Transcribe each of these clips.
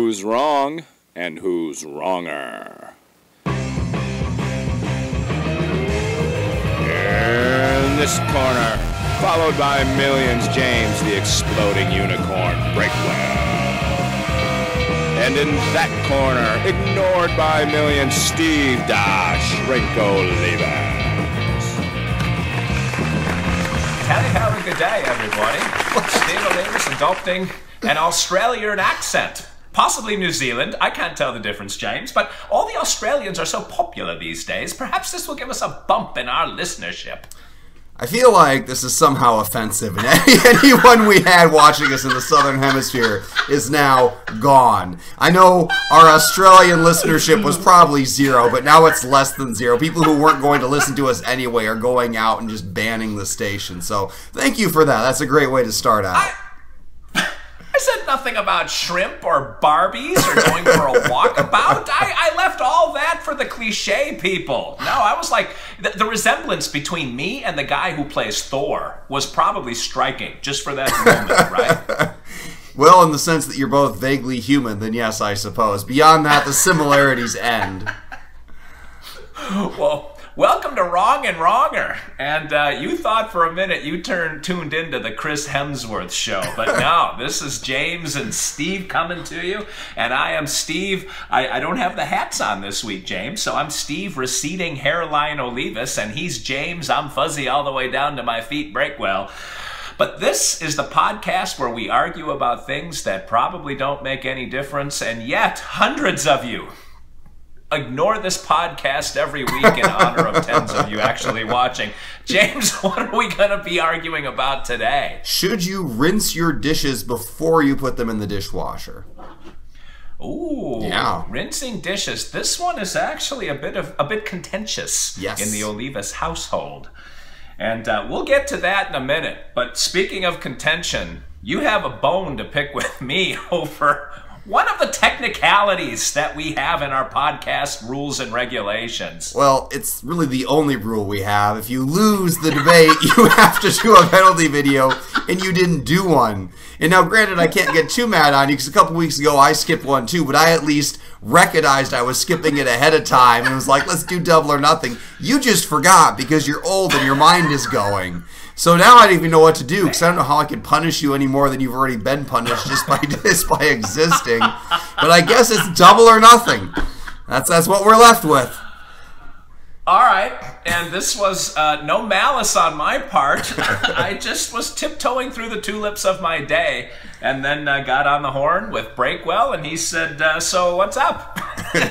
who's wrong and who's wronger. In this corner, followed by millions, James the Exploding Unicorn Breakwell. And in that corner, ignored by millions, Steve Rinko Leavers. Howdy, good day, everybody. Steve Leavers adopting an Australian accent. Possibly New Zealand. I can't tell the difference, James. But all the Australians are so popular these days. Perhaps this will give us a bump in our listenership. I feel like this is somehow offensive, and anyone we had watching us in the Southern Hemisphere is now gone. I know our Australian listenership was probably 0, but now it's less than 0. People who weren't going to listen to us anyway are going out and just banning the station. So thank you for that. That's a great way to start out. I said nothing about shrimp or Barbies or going for a walkabout. I left all that for the cliche people. No, I was like, the resemblance between me and the guy who plays Thor was probably striking just for that moment, right? Well, in the sense that you're both vaguely human, then yes, I suppose. Beyond that, the similarities end. Well, welcome to Wrong and Wronger. And you thought for a minute you tuned into the Chris Hemsworth show. But no, this is James and Steve coming to you. And I am Steve. I don't have the hats on this week, James. So I'm Steve Receding Hairline Olivas. And he's James. I'm fuzzy all the way down to my feet Breakwell. But this is the podcast where we argue about things that probably don't make any difference. And yet, hundreds of you ignore this podcast every week in honor of tens of you actually watching. James, what are we going to be arguing about today? Should you rinse your dishes before you put them in the dishwasher? Ooh, yeah. Rinsing dishes. This one is actually a bit contentious in the Olivas household. And we'll get to that in a minute. But speaking of contention, you have a bone to pick with me over one of the technicalities that we have in our podcast rules and regulations. Well, it's really the only rule we have. If you lose the debate, you have to do a penalty video, and you didn't do one. And now, granted, I can't get too mad on you, because a couple weeks ago I skipped one too, but I at least recognized I was skipping it ahead of time, and was like, let's do double or nothing. You just forgot, because you're old and your mind is going. So now I don't even know what to do, because I don't know how I can punish you any more than you've already been punished just by existing. But I guess it's double or nothing. That's what we're left with. All right, and this was no malice on my part. I just was tiptoeing through the tulips of my day, and then got on the horn with Breakwell, and he said, so what's up?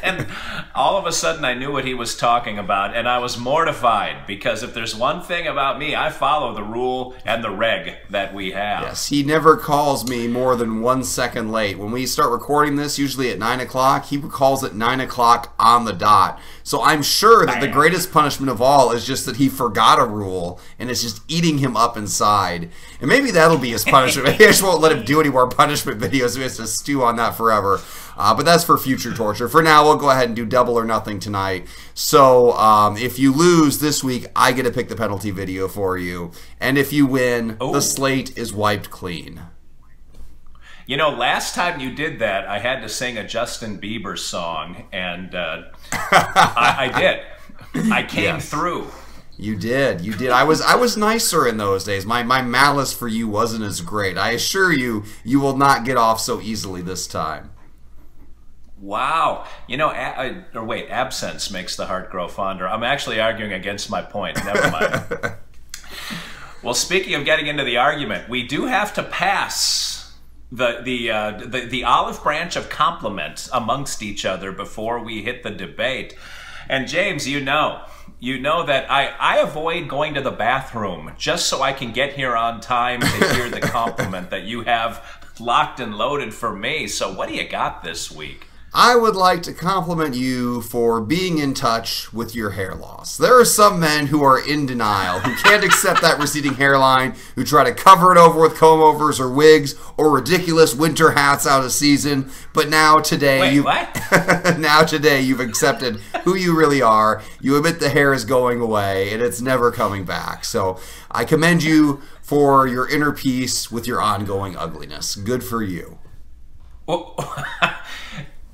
And all of a sudden I knew what he was talking about, and I was mortified, because if there's one thing about me, I follow the rule and the reg that we have. Yes, he never calls me more than 1 second late. When we start recording this, usually at 9 o'clock, he calls at 9 o'clock on the dot. So I'm sure that the greatest punishment of all is just that he forgot a rule, and it's just eating him up inside. And maybe that'll be his punishment. Maybe I just won't let him do any more punishment videos. He has to stew on that forever. But that's for future torture. For now, we'll go ahead and do double or nothing tonight. So if you lose this week, I get to pick the penalty video for you. And if you win, the slate is wiped clean. You know, last time you did that, I had to sing a Justin Bieber song, and I did. I came through. You did. You did. I was nicer in those days. My malice for you wasn't as great. I assure you, you will not get off so easily this time. Wow. You know, absence makes the heart grow fonder. I'm actually arguing against my point. Never mind. Well, speaking of getting into the argument, we do have to pass the olive branch of compliment amongst each other before we hit the debate. And James, you know that I avoid going to the bathroom just so I can get here on time to hear the compliment that you have locked and loaded for me. So what do you got this week? I would like to compliment you for being in touch with your hair loss. There are some men who are in denial, who can't accept that receding hairline, who try to cover it over with comb-overs or wigs or ridiculous winter hats out of season. But now today, now today you've accepted who you really are. You admit the hair is going away and it's never coming back. So I commend you for your inner peace with your ongoing ugliness. Good for you. Well,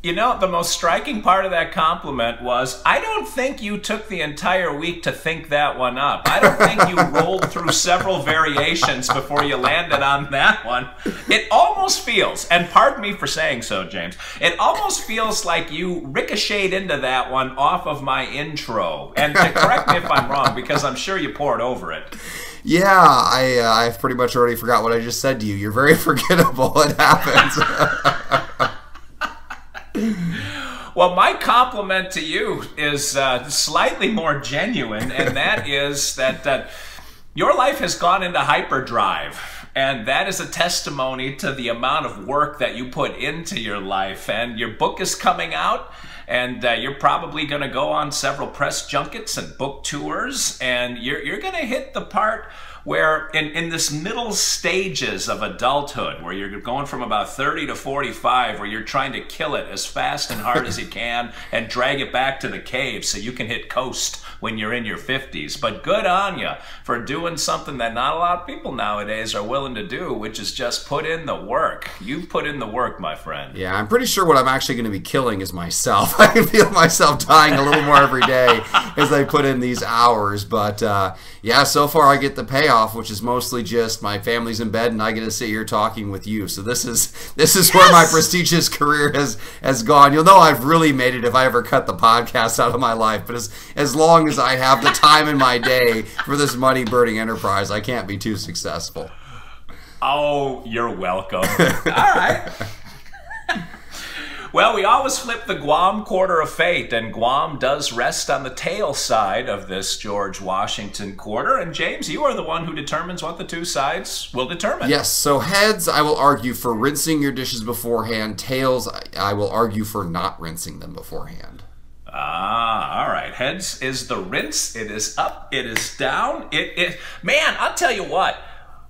You know, the most striking part of that compliment was, I don't think you took the entire week to think that one up. I don't think you rolled through several variations before you landed on that one. It almost feels, and pardon me for saying so, James, it almost feels like you ricocheted into that one off of my intro. And to correct me if I'm wrong, because I'm sure you poured over it. Yeah, I've pretty much already forgot what I just said to you. You're very forgettable. It happens. Well, my compliment to you is slightly more genuine, and that is that your life has gone into hyperdrive. And that is a testimony to the amount of work that you put into your life. And your book is coming out, and you're probably going to go on several press junkets and book tours, and you're going to hit the part where in this middle stages of adulthood, where you're going from about 30 to 45, where you're trying to kill it as fast and hard as you can and drag it back to the cave so you can hit coast when you're in your 50s. But good on you for doing something that not a lot of people nowadays are willing to do, which is just put in the work. You've put in the work, my friend. Yeah, I'm pretty sure what I'm actually going to be killing is myself. I can feel myself dying a little more every day as I put in these hours. But yeah, so far I get the payoff, which is mostly just my family's in bed and I get to sit here talking with you. So this is where my prestigious career has gone. You'll know I've really made it if I ever cut the podcast out of my life. But as long as I have the time in my day for this money-burning enterprise, I can't be too successful. Oh, you're welcome. All right. Well, we always flip the Guam quarter of fate, and Guam does rest on the tail side of this George Washington quarter. And James, you are the one who determines what the two sides will determine. Yes, so heads, I will argue for rinsing your dishes beforehand. Tails, I will argue for not rinsing them beforehand. Ah, all right. Heads is the rinse. It is up. It is down. Man, I'll tell you what.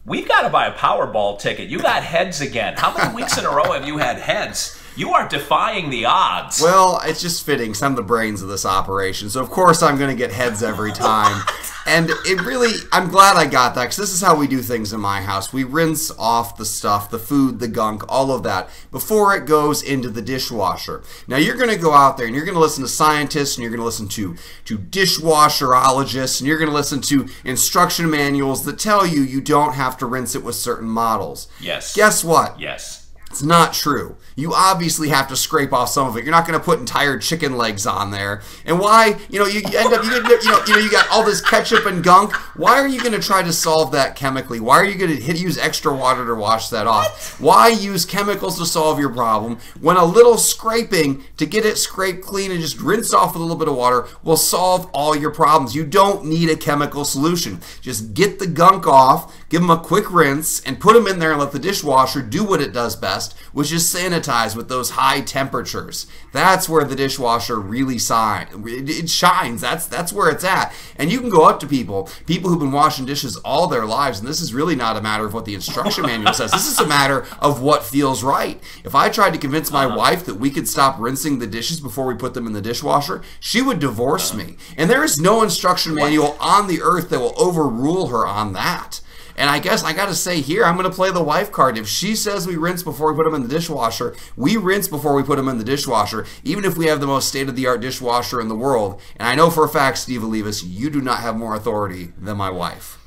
We've got to buy a Powerball ticket. You got heads again. How many weeks in a row have you had heads? You are defying the odds. Well, it's just fitting. 'Cause I'm the brains of this operation. So, of course, I'm going to get heads every time. And it really, I'm glad I got that, because this is how we do things in my house. We rinse off the stuff, the food, the gunk, all of that, before it goes into the dishwasher. Now, you're going to go out there, and you're going to listen to scientists, and you're going to listen to dishwasherologists, and you're going to listen to instruction manuals that tell you you don't have to rinse it with certain models. Yes. Guess what? Yes. It's not true. You obviously have to scrape off some of it. You're not going to put entire chicken legs on there. And why? You end up you got all this ketchup and gunk. Why are you going to try to solve that chemically? Why are you going to use extra water to wash that off? Why use chemicals to solve your problem when a little scraping to get it scraped clean and just rinsed off with a little bit of water will solve all your problems? You don't need a chemical solution. Just get the gunk off, give them a quick rinse, and put them in there and let the dishwasher do what it does best, which is sanitize with those high temperatures. That's where the dishwasher really shines. It shines. That's where it's at. And you can go up to people who've been washing dishes all their lives, and this is really not a matter of what the instruction manual says. This is a matter of what feels right. If I tried to convince my wife that we could stop rinsing the dishes before we put them in the dishwasher, she would divorce me. And there is no instruction manual on the earth that will overrule her on that. And I guess I got to say here, I'm going to play the wife card. If she says we rinse before we put them in the dishwasher, we rinse before we put them in the dishwasher, even if we have the most state-of-the-art dishwasher in the world. And I know for a fact, Steve Olivas, you do not have more authority than my wife.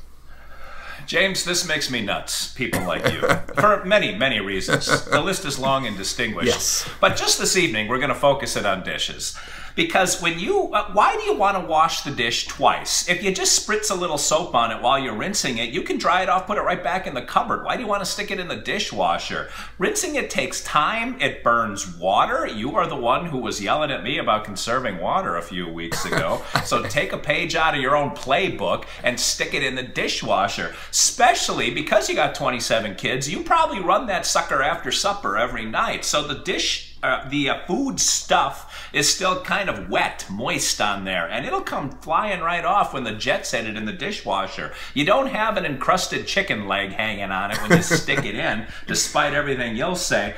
James, this makes me nuts, people like you, for many, many reasons. The list is long and distinguished. Yes. But just this evening, we're going to focus it on dishes. Because when you, why do you want to wash the dish twice? If you just spritz a little soap on it while you're rinsing it, you can dry it off, put it right back in the cupboard. Why do you want to stick it in the dishwasher? Rinsing it takes time. It burns water. You are the one who was yelling at me about conserving water a few weeks ago. So take a page out of your own playbook and stick it in the dishwasher. Especially because you got 27 kids, you probably run that sucker after supper every night. So the food stuff is still kind of wet, moist on there, and it'll come flying right off when the jet's headed in the dishwasher. You don't have an encrusted chicken leg hanging on it when you stick it in, despite everything you'll say.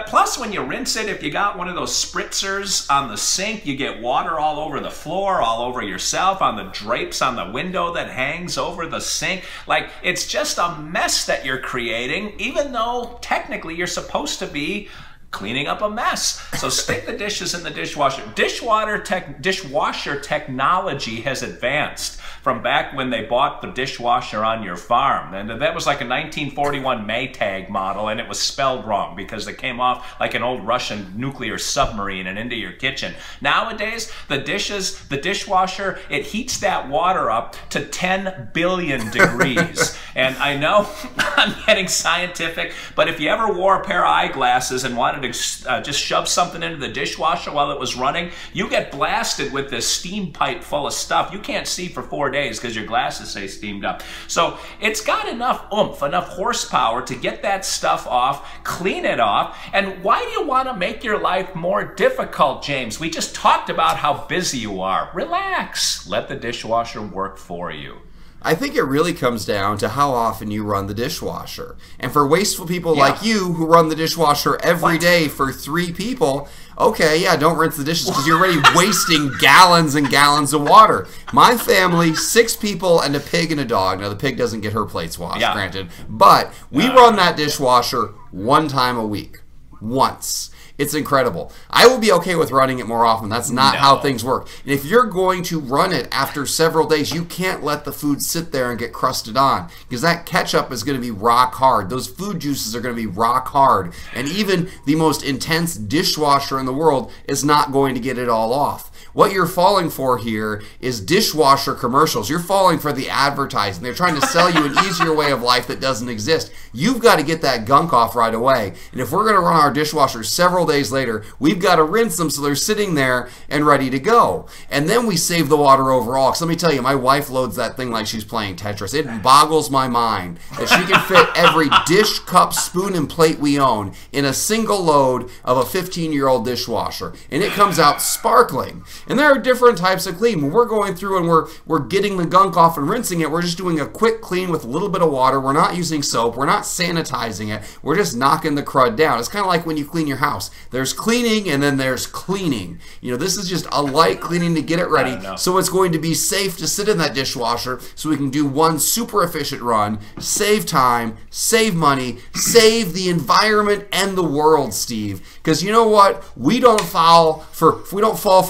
Plus, when you rinse it, if you got one of those spritzers on the sink, you get water all over the floor, all over yourself, on the drapes on the window that hangs over the sink. Like, it's just a mess that you're creating, even though technically you're supposed to be cleaning up a mess. So stick the dishes in the dishwasher. Dishwasher technology has advanced from back when they bought the dishwasher on your farm. And that was like a 1941 Maytag model, and it was spelled wrong because it came off like an old Russian nuclear submarine and into your kitchen. Nowadays, the dishwasher, it heats that water up to 10 billion degrees. And I know I'm getting scientific, but if you ever wore a pair of eyeglasses and wanted to just shove something into the dishwasher while it was running, you get blasted with this steam pipe full of stuff. You can't see for 4 days because your glasses say steamed up. So it's got enough oomph, enough horsepower to get that stuff off, clean it off. And why do you want to make your life more difficult, James? We just talked about how busy you are. Relax. Let the dishwasher work for you. I think it really comes down to how often you run the dishwasher. And for wasteful people like you who run the dishwasher every day for 3 people, okay, yeah, don't rinse the dishes because you're already wasting gallons and gallons of water. My family, 6 people and a pig and a dog. Now, the pig doesn't get her plates washed, granted. But we run that dishwasher 1 time a week. Once. It's incredible. I will be okay with running it more often. That's not how things work. And if you're going to run it after several days, you can't let the food sit there and get crusted on because that ketchup is going to be rock hard. Those food juices are going to be rock hard. And even the most intense dishwasher in the world is not going to get it all off. What you're falling for here is dishwasher commercials. You're falling for the advertising. They're trying to sell you an easier way of life that doesn't exist. You've got to get that gunk off right away. And if we're going to run our dishwashers several days later, we've got to rinse them so they're sitting there and ready to go. And then we save the water overall. Because let me tell you, my wife loads that thing like she's playing Tetris. It boggles my mind that she can fit every dish, cup, spoon, and plate we own in a single load of a 15-year-old dishwasher. And it comes out sparkling. And there are different types of clean. When we're going through and we're getting the gunk off and rinsing it, we're just doing a quick clean with a little bit of water. We're not using soap. We're not sanitizing it. We're just knocking the crud down. It's kind of like when you clean your house. There's cleaning and then there's cleaning. You know, this is just a light cleaning to get it ready. So it's going to be safe to sit in that dishwasher so we can do one super efficient run, save time, save money, save the environment and the world, Steve. Because you know what? We don't fall for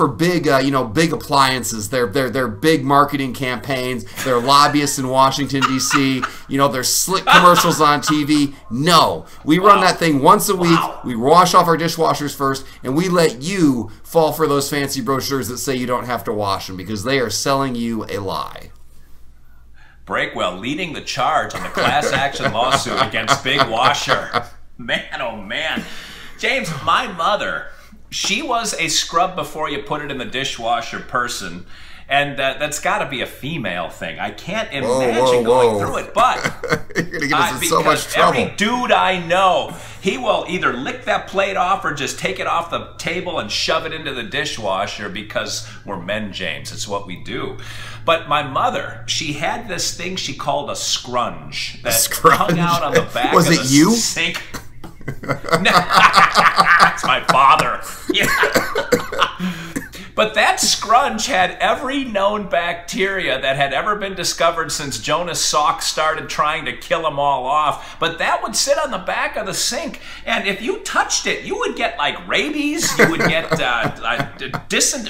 big big appliances. They're big marketing campaigns. They're lobbyists in Washington, D.C. You know, they're slick commercials on TV. No. We run that thing once a week. We wash off our dishwashers first, and we let you fall for those fancy brochures that say you don't have to wash them because they are selling you a lie. Breakwell leading the charge on the class action lawsuit against Big Washer. Man, oh man. James, my mother, she was a scrub before you put it in the dishwasher person, and that's got to be a female thing. I can't imagine going through it, but you're going to get us in so much trouble. Every dude I know, he will either lick that plate off or just take it off the table and shove it into the dishwasher because we're men, James. It's what we do. But my mother, she had this thing she called a scrunge that hung out on the back of the sink. It's my father. Yeah. But that scrunge had every known bacteria that had ever been discovered since Jonas Salk started trying to kill them all off. But that would sit on the back of the sink, and if you touched it, you would get like rabies, you would get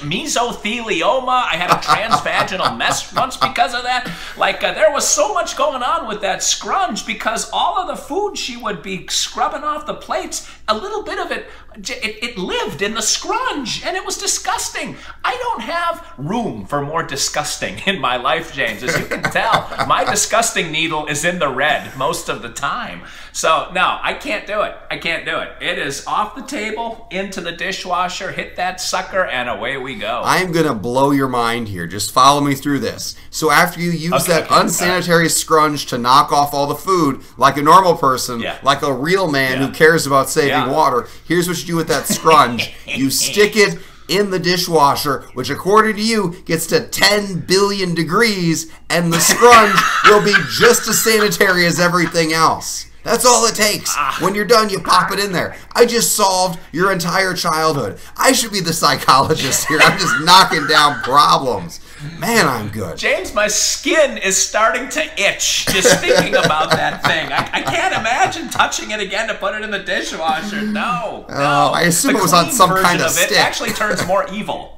mesothelioma. I had a transvaginal mess once because of that. There was so much going on with that scrunge because all of the food she would be scrubbing off the plates, a little bit of it lived in the scrunge, and it was disgusting. I don't have room for more disgusting in my life, James. As you can tell, my disgusting needle is in the red most of the time. So, no, I can't do it. I can't do it. It is off the table, into the dishwasher, hit that sucker, and away we go. I'm going to blow your mind here. Just follow me through this. So after you use that unsanitary scrunge to knock off all the food, like a normal person, like a real man who cares about saving water, here's what you do with that scrunge. You stick it in the dishwasher, which according to you gets to 10 billion degrees, and the scrunge will be just as sanitary as everything else. That's all it takes. When you're done, you pop it in there. I just solved your entire childhood. I should be the psychologist here. I'm just knocking down problems. Man, I'm good. James, my skin is starting to itch just thinking about that thing. I can't imagine touching it again to put it in the dishwasher. No. I assume it was on some kind of stick. It actually turns more evil.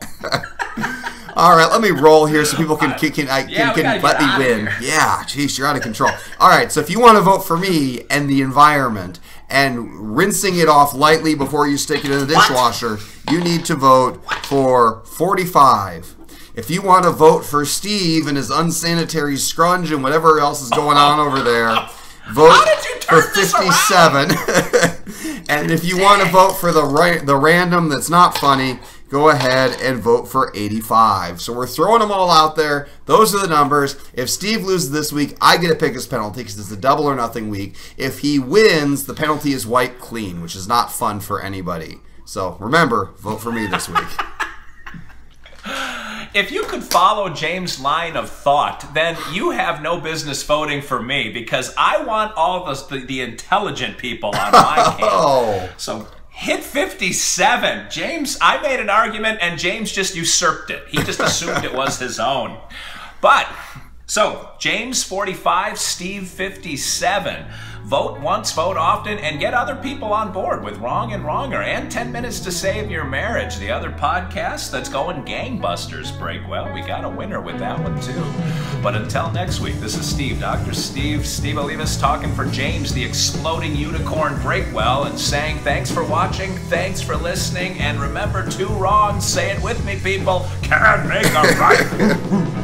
All right, let me roll here so people can let me win. Yeah, jeez, you're out of control. All right, so if you want to vote for me and the environment and rinsing it off lightly before you stick it in the dishwasher, you need to vote for 45. If you want to vote for Steve and his unsanitary scrunge and whatever else is going on over there, vote for 57. And if you want to vote for the random that's not funny, go ahead and vote for 85. So we're throwing them all out there. Those are the numbers. If Steve loses this week, I get to pick his penalty because it's a double or nothing week. If he wins, the penalty is wiped clean, which is not fun for anybody. So remember, vote for me this week. If you could follow James' line of thought, then you have no business voting for me because I want all the intelligent people on my camp. So hit 57. James, I made an argument and James just usurped it. He just assumed it was his own. But, so, James 45, Steve 57. Vote once, vote often, and get other people on board with Wrong and Wronger and 10 Minutes to Save Your Marriage, the other podcast that's going gangbusters, Breakwell. We got a winner with that one, too. But until next week, this is Steve, Dr. Steve Olivas, talking for James, the exploding unicorn, Breakwell, and saying thanks for watching, thanks for listening, and remember, 2 wrongs, say it with me, people, can make a right.